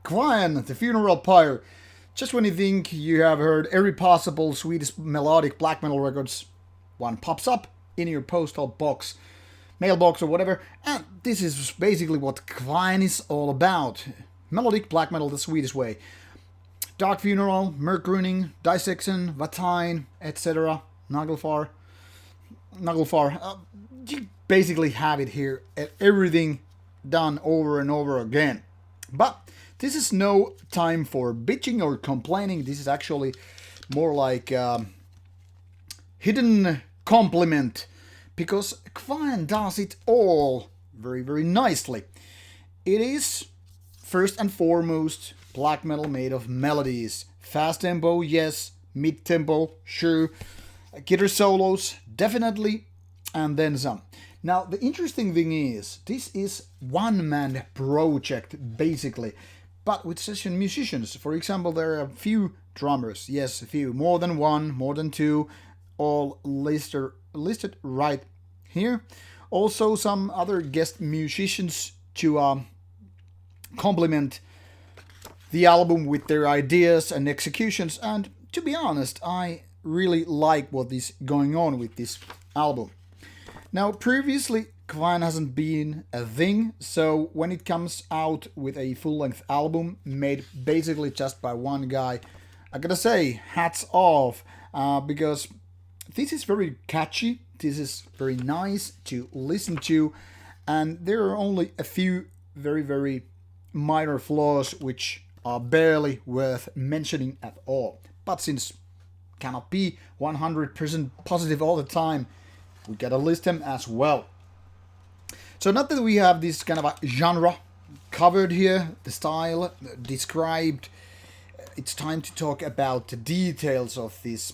Kvaen, the Funeral Pyre. Just when you think you have heard every possible Swedish melodic black metal records, one pops up in your postal box, mailbox or whatever, and this is basically what Kvaen is all about. Melodic black metal the Swedish way. Dark Funeral, Mörkruning, Dissection, Vatine, etc. Nagelfar. You basically have it here, everything done over and over again. But this is no time for bitching or complaining. This is actually more like hidden compliment, because Kvaen does it all very, very nicely. It is, first and foremost, black metal made of melodies. Fast tempo, yes. Mid tempo, sure. Guitar solos, definitely. And then some. Now, the interesting thing is, this is one-man project, basically, but with session musicians. For example, there are a few drummers. Yes, a few. More than one, more than two, all listed right here. Also, some other guest musicians to complement the album with their ideas and executions. And to be honest, I really like what is going on with this album. Now, previously, Kvaen hasn't been a thing, so when it comes out with a full-length album made basically just by one guy, I gotta say, hats off, because this is very catchy, this is very nice to listen to, and there are only a few very, very minor flaws which are barely worth mentioning at all. But since cannot be 100% positive all the time, we gotta list them as well. So not that we have this kind of a genre covered here, the style described, it's time to talk about the details of this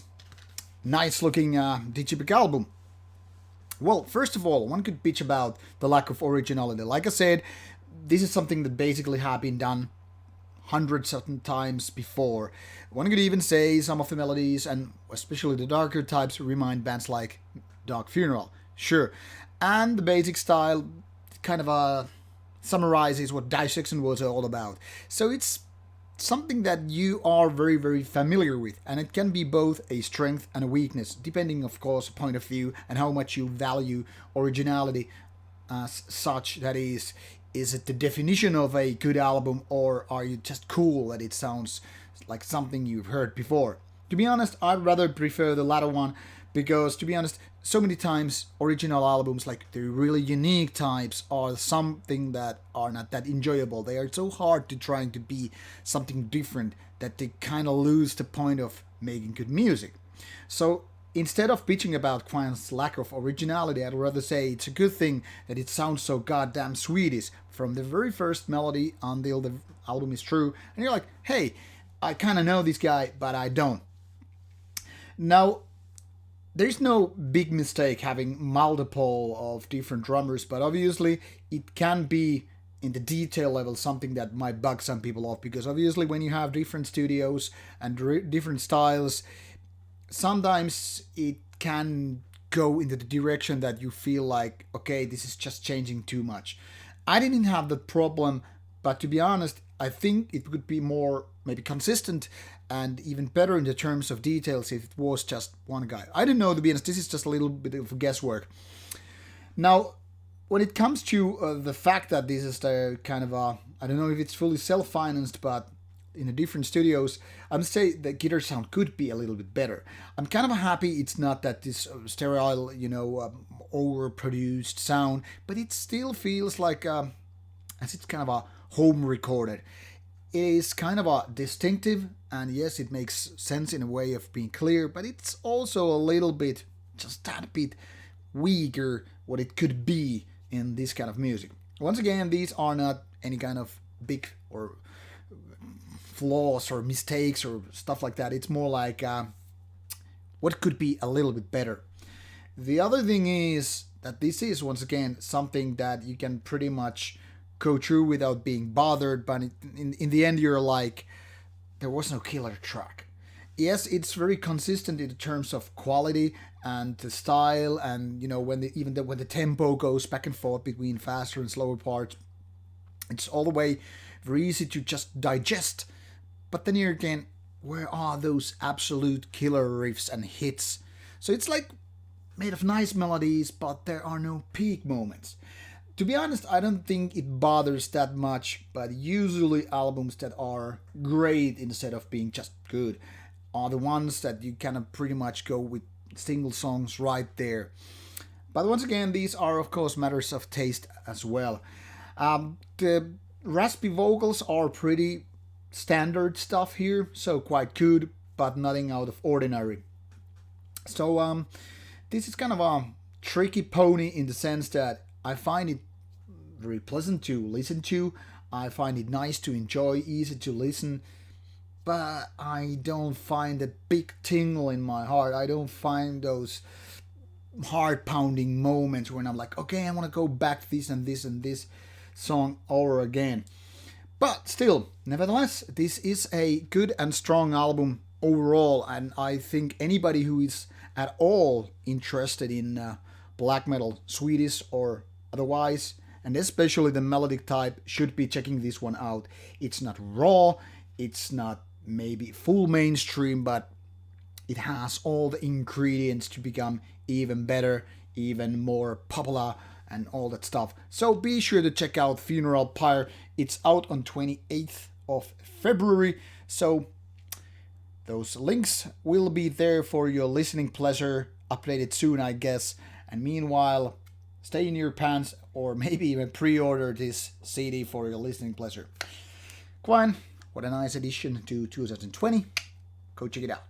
nice looking Digipic album. Well, first of all, one could bitch about the lack of originality. Like I said, this is something that basically have been done hundreds of times before. One could even say some of the melodies, and especially the darker types, remind bands like Dark Funeral. Sure. And the basic style kind of summarizes what Dissection was all about. So it's something that you are very, very familiar with, and it can be both a strength and a weakness, depending, of course, point of view and how much you value originality as such. That is it the definition of a good album, or are you just cool that it sounds like something you've heard before? To be honest, I'd rather prefer the latter one, because, to be honest, so many times original albums, like the really unique types, are something that are not that enjoyable. They are so hard to trying to be something different that they kind of lose the point of making good music. So instead of bitching about Kvaen's lack of originality, I'd rather say it's a good thing that it sounds so goddamn Swedish from the very first melody until the album is through, and you're like, hey, I kind of know this guy, but I don't. Now, there's no big mistake having multiple of different drummers, but obviously it can be in the detail level something that might bug some people off, because obviously when you have different studios and different styles, sometimes it can go into the direction that you feel like, okay, this is just changing too much. I didn't have that problem, but to be honest, I think it would be more maybe consistent and even better in the terms of details if it was just one guy. I don't know, to be honest, this is just a little bit of guesswork. Now, when it comes to the fact that this is the kind of a, I don't know if it's fully self-financed, but in the different studios, I'm saying the guitar sound could be a little bit better. I'm kind of happy it's not that this sterile, overproduced sound, but it still feels like as it's kind of a home recorded. It is kind of a distinctive, and yes, it makes sense in a way of being clear, but it's also a little bit, just that bit weaker what it could be in this kind of music. Once again, these are not any kind of big or flaws or mistakes or stuff like that. It's more like what could be a little bit better. The other thing is that this is, once again, something that you can pretty much go through without being bothered, but in the end you're like, there was no killer track. Yes, it's very consistent in terms of quality and the style, and when the tempo goes back and forth between faster and slower parts, it's all the way very easy to just digest. But then here again, where are those absolute killer riffs and hits? So it's like made of nice melodies, but there are no peak moments. To be honest, I don't think it bothers that much, but usually albums that are great instead of being just good are the ones that you kind of pretty much go with single songs right there. But once again, these are of course matters of taste as well. The raspy vocals are pretty standard stuff here, so quite good, but nothing out of ordinary. So this is kind of a tricky pony in the sense that I find it very pleasant to listen to. I find it nice to enjoy, easy to listen, but I don't find a big tingle in my heart. I don't find those heart pounding moments when I'm like, okay, I want to go back to this and this and this song over again. But still, nevertheless, this is a good and strong album overall, and I think anybody who is at all interested in black metal, Swedish or otherwise, and especially the melodic type, should be checking this one out. It's not raw, it's not maybe full mainstream, but it has all the ingredients to become even better, even more popular, and all that stuff. So be sure to check out Funeral Pyre. It's out on 28th of February, so those links will be there for your listening pleasure, updated soon I guess. And meanwhile, stay in your pants or maybe even pre-order this CD for your listening pleasure. Kvaen, what a nice addition to 2020. Go check it out.